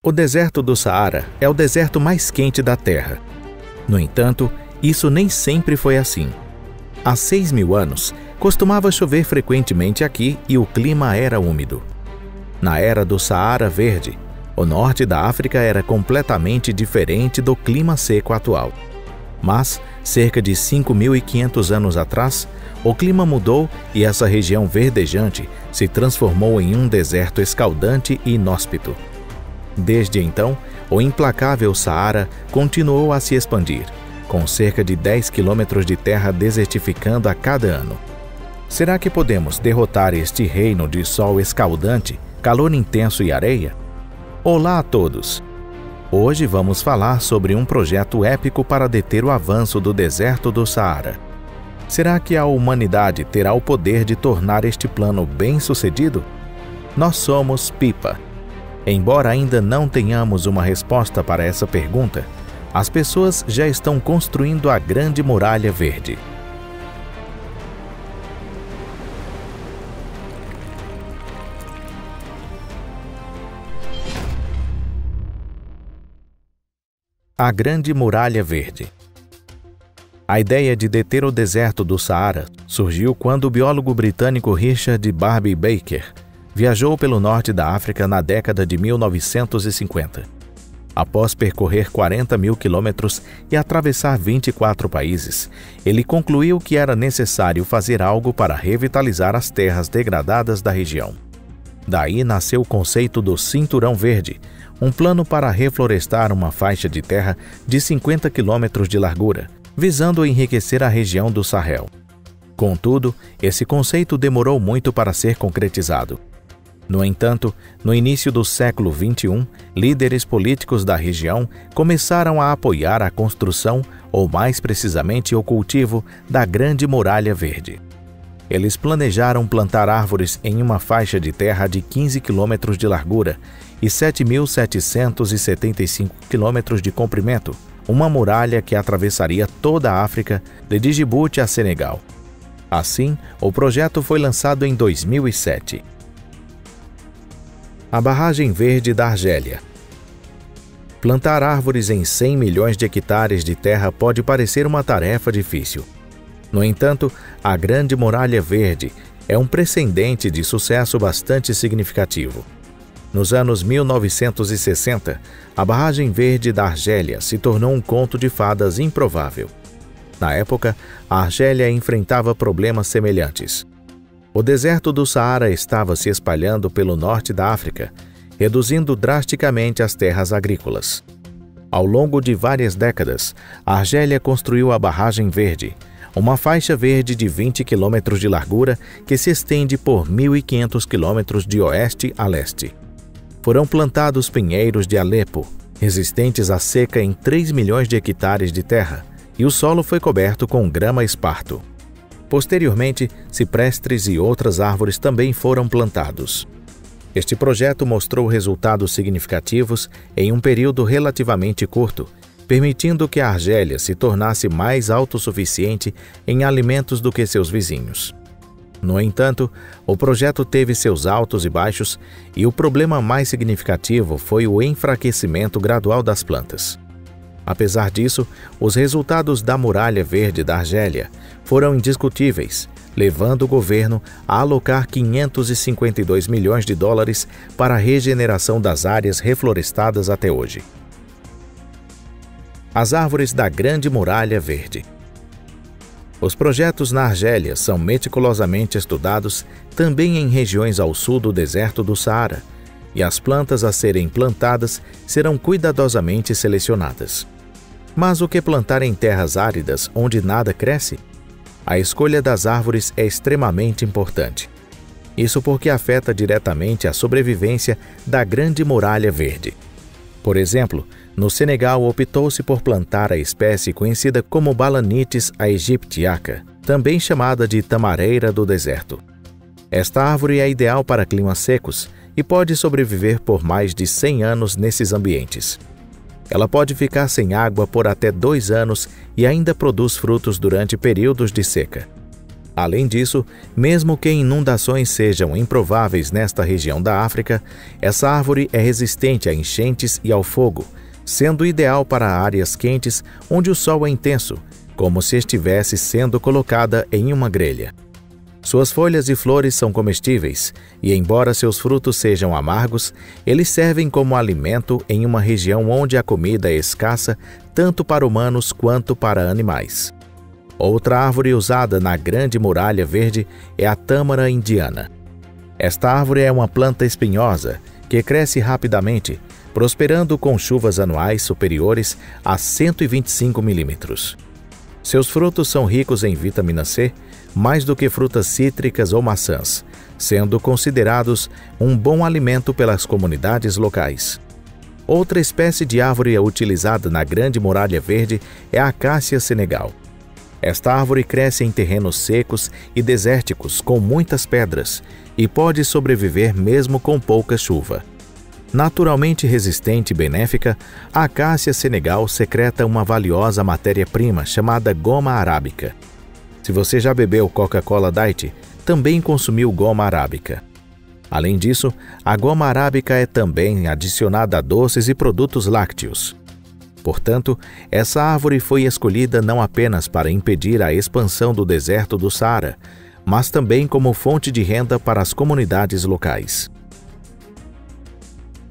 O deserto do Saara é o deserto mais quente da Terra. No entanto, isso nem sempre foi assim. Há 6.000 anos, costumava chover frequentemente aqui e o clima era úmido. Na era do Saara Verde, o norte da África era completamente diferente do clima seco atual. Mas, cerca de 5.500 anos atrás, o clima mudou e essa região verdejante se transformou em um deserto escaldante e inóspito. Desde então, o implacável Saara continuou a se expandir, com cerca de 10 quilômetros de terra desertificando a cada ano. Será que podemos derrotar este reino de sol escaldante, calor intenso e areia? Olá a todos! Hoje vamos falar sobre um projeto épico para deter o avanço do deserto do Saara. Será que a humanidade terá o poder de tornar este plano bem-sucedido? Nós somos Pipa. Embora ainda não tenhamos uma resposta para essa pergunta, as pessoas já estão construindo a Grande Muralha Verde. A Grande Muralha Verde. A ideia de deter o deserto do Saara surgiu quando o biólogo britânico Richard Barby Baker viajou pelo norte da África na década de 1950. Após percorrer 40.000 quilômetros e atravessar 24 países, ele concluiu que era necessário fazer algo para revitalizar as terras degradadas da região. Daí nasceu o conceito do Cinturão Verde, um plano para reflorestar uma faixa de terra de 50 quilômetros de largura, visando enriquecer a região do Sahel. Contudo, esse conceito demorou muito para ser concretizado. No entanto, no início do século XXI, líderes políticos da região começaram a apoiar a construção, ou mais precisamente o cultivo, da Grande Muralha Verde. Eles planejaram plantar árvores em uma faixa de terra de 15 quilômetros de largura e 7.775 quilômetros de comprimento, uma muralha que atravessaria toda a África, de Djibouti a Senegal. Assim, o projeto foi lançado em 2007. A Barragem Verde da Argélia. Plantar árvores em 100 milhões de hectares de terra pode parecer uma tarefa difícil. No entanto, a Grande Muralha Verde é um precedente de sucesso bastante significativo. Nos anos 1960, a Barragem Verde da Argélia se tornou um conto de fadas improvável. Na época, a Argélia enfrentava problemas semelhantes. O deserto do Saara estava se espalhando pelo norte da África, reduzindo drasticamente as terras agrícolas. Ao longo de várias décadas, a Argélia construiu a Barragem Verde, uma faixa verde de 20 quilômetros de largura que se estende por 1.500 quilômetros de oeste a leste. Foram plantados pinheiros de Alepo, resistentes à seca em 3 milhões de hectares de terra, e o solo foi coberto com grama-esparto. Posteriormente, ciprestes e outras árvores também foram plantados. Este projeto mostrou resultados significativos em um período relativamente curto, permitindo que a Argélia se tornasse mais autossuficiente em alimentos do que seus vizinhos. No entanto, o projeto teve seus altos e baixos, e o problema mais significativo foi o enfraquecimento gradual das plantas. Apesar disso, os resultados da Muralha Verde da Argélia foram indiscutíveis, levando o governo a alocar 552 milhões de dólares para a regeneração das áreas reflorestadas até hoje. As árvores da Grande Muralha Verde. Os projetos na Argélia são meticulosamente estudados também em regiões ao sul do deserto do Saara, e as plantas a serem plantadas serão cuidadosamente selecionadas. Mas o que plantar em terras áridas onde nada cresce? A escolha das árvores é extremamente importante. Isso porque afeta diretamente a sobrevivência da Grande Muralha Verde. Por exemplo, no Senegal optou-se por plantar a espécie conhecida como Balanites aegyptiaca, também chamada de tamareira do deserto. Esta árvore é ideal para climas secos e pode sobreviver por mais de 100 anos nesses ambientes. Ela pode ficar sem água por até 2 anos e ainda produz frutos durante períodos de seca. Além disso, mesmo que inundações sejam improváveis nesta região da África, essa árvore é resistente a enchentes e ao fogo, sendo ideal para áreas quentes onde o sol é intenso, como se estivesse sendo colocada em uma grelha. Suas folhas e flores são comestíveis, e embora seus frutos sejam amargos, eles servem como alimento em uma região onde a comida é escassa tanto para humanos quanto para animais. Outra árvore usada na Grande Muralha Verde é a tâmara indiana. Esta árvore é uma planta espinhosa que cresce rapidamente, prosperando com chuvas anuais superiores a 125 milímetros. Seus frutos são ricos em vitamina C, mais do que frutas cítricas ou maçãs, sendo considerados um bom alimento pelas comunidades locais. Outra espécie de árvore utilizada na Grande Muralha Verde é a acácia senegal. Esta árvore cresce em terrenos secos e desérticos com muitas pedras e pode sobreviver mesmo com pouca chuva. Naturalmente resistente e benéfica, a acácia senegal secreta uma valiosa matéria-prima chamada goma arábica. Se você já bebeu Coca-Cola Diet, também consumiu goma arábica. Além disso, a goma arábica é também adicionada a doces e produtos lácteos. Portanto, essa árvore foi escolhida não apenas para impedir a expansão do deserto do Saara, mas também como fonte de renda para as comunidades locais.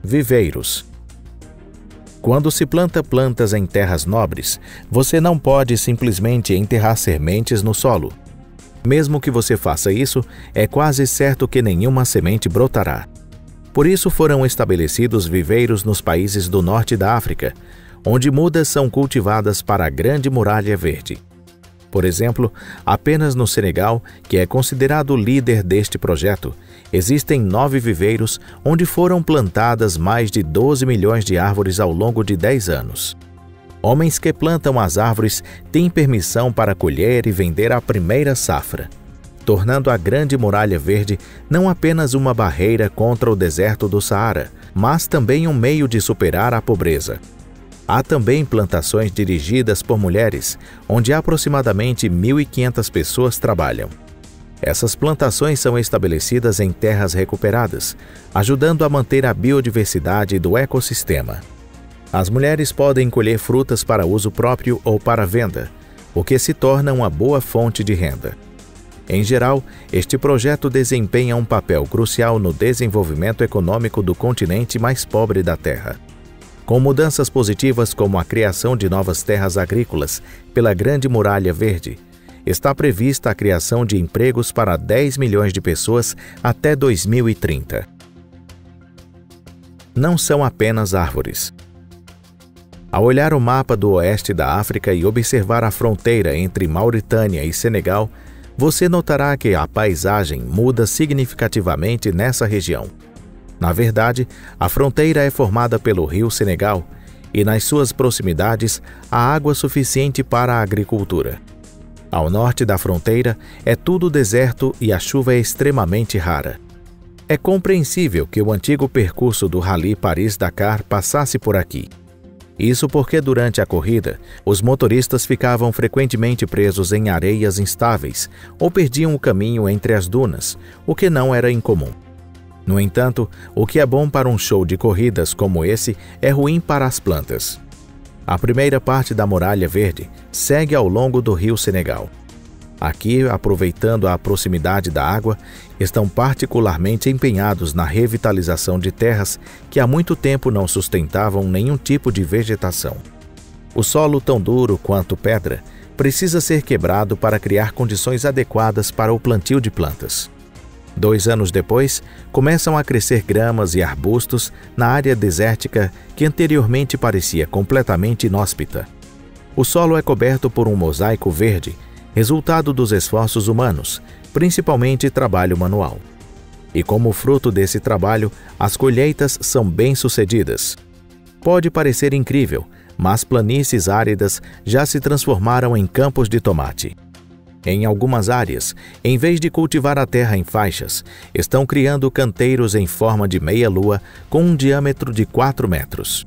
Viveiros. Quando se planta plantas em terras nobres, você não pode simplesmente enterrar sementes no solo. Mesmo que você faça isso, é quase certo que nenhuma semente brotará. Por isso foram estabelecidos viveiros nos países do norte da África, onde mudas são cultivadas para a Grande Muralha Verde. Por exemplo, apenas no Senegal, que é considerado o líder deste projeto, existem 9 viveiros onde foram plantadas mais de 12 milhões de árvores ao longo de 10 anos. Homens que plantam as árvores têm permissão para colher e vender a primeira safra, tornando a Grande Muralha Verde não apenas uma barreira contra o deserto do Saara, mas também um meio de superar a pobreza. Há também plantações dirigidas por mulheres, onde aproximadamente 1.500 pessoas trabalham. Essas plantações são estabelecidas em terras recuperadas, ajudando a manter a biodiversidade do ecossistema. As mulheres podem colher frutas para uso próprio ou para venda, o que se torna uma boa fonte de renda. Em geral, este projeto desempenha um papel crucial no desenvolvimento econômico do continente mais pobre da Terra. Com mudanças positivas como a criação de novas terras agrícolas pela Grande Muralha Verde, está prevista a criação de empregos para 10 milhões de pessoas até 2030. Não são apenas árvores. Ao olhar o mapa do oeste da África e observar a fronteira entre Mauritânia e Senegal, você notará que a paisagem muda significativamente nessa região. Na verdade, a fronteira é formada pelo rio Senegal e, nas suas proximidades, há água suficiente para a agricultura. Ao norte da fronteira, é tudo deserto e a chuva é extremamente rara. É compreensível que o antigo percurso do Rally Paris-Dakar passasse por aqui. Isso porque, durante a corrida, os motoristas ficavam frequentemente presos em areias instáveis ou perdiam o caminho entre as dunas, o que não era incomum. No entanto, o que é bom para um show de corridas como esse é ruim para as plantas. A primeira parte da Muralha Verde segue ao longo do rio Senegal. Aqui, aproveitando a proximidade da água, estão particularmente empenhados na revitalização de terras que há muito tempo não sustentavam nenhum tipo de vegetação. O solo, tão duro quanto pedra, precisa ser quebrado para criar condições adequadas para o plantio de plantas. 2 anos depois, começam a crescer gramas e arbustos na área desértica que anteriormente parecia completamente inóspita. O solo é coberto por um mosaico verde, resultado dos esforços humanos, principalmente trabalho manual. E como fruto desse trabalho, as colheitas são bem-sucedidas. Pode parecer incrível, mas planícies áridas já se transformaram em campos de tomate. Em algumas áreas, em vez de cultivar a terra em faixas, estão criando canteiros em forma de meia-lua com um diâmetro de 4 metros.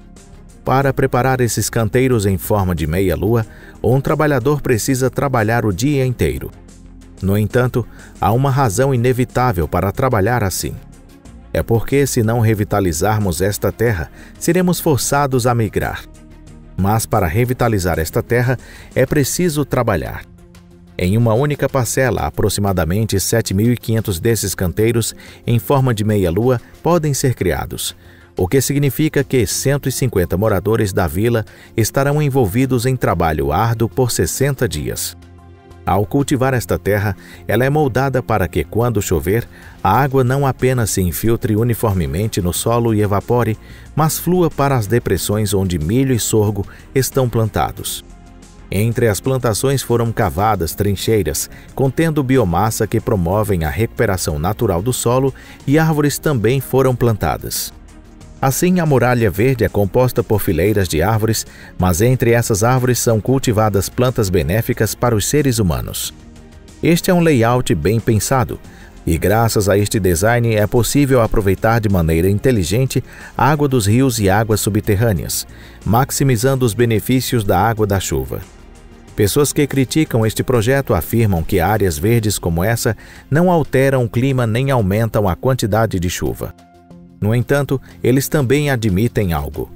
Para preparar esses canteiros em forma de meia-lua, um trabalhador precisa trabalhar o dia inteiro. No entanto, há uma razão inevitável para trabalhar assim. É porque, se não revitalizarmos esta terra, seremos forçados a migrar. Mas para revitalizar esta terra, é preciso trabalhar. Em uma única parcela, aproximadamente 7.500 desses canteiros, em forma de meia-lua, podem ser criados, o que significa que 150 moradores da vila estarão envolvidos em trabalho árduo por 60 dias. Ao cultivar esta terra, ela é moldada para que, quando chover, a água não apenas se infiltre uniformemente no solo e evapore, mas flua para as depressões onde milho e sorgo estão plantados. Entre as plantações foram cavadas trincheiras, contendo biomassa que promovem a recuperação natural do solo, e árvores também foram plantadas. Assim, a muralha verde é composta por fileiras de árvores, mas entre essas árvores são cultivadas plantas benéficas para os seres humanos. Este é um layout bem pensado, e graças a este design é possível aproveitar de maneira inteligente a água dos rios e águas subterrâneas, maximizando os benefícios da água da chuva. Pessoas que criticam este projeto afirmam que áreas verdes como essa não alteram o clima nem aumentam a quantidade de chuva. No entanto, eles também admitem algo: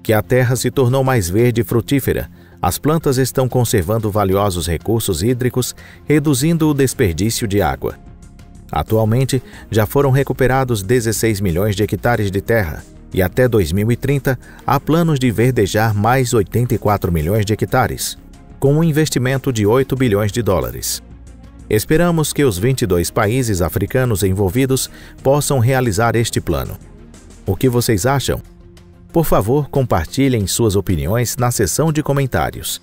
que a terra se tornou mais verde e frutífera. As plantas estão conservando valiosos recursos hídricos, reduzindo o desperdício de água. Atualmente, já foram recuperados 16 milhões de hectares de terra, e até 2030 há planos de verdejar mais 84 milhões de hectares, com um investimento de 8 bilhões de dólares. Esperamos que os 22 países africanos envolvidos possam realizar este plano. O que vocês acham? Por favor, compartilhem suas opiniões na seção de comentários.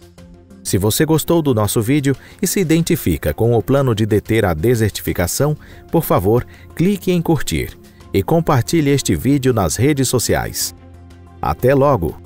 Se você gostou do nosso vídeo e se identifica com o plano de deter a desertificação, por favor, clique em curtir e compartilhe este vídeo nas redes sociais. Até logo!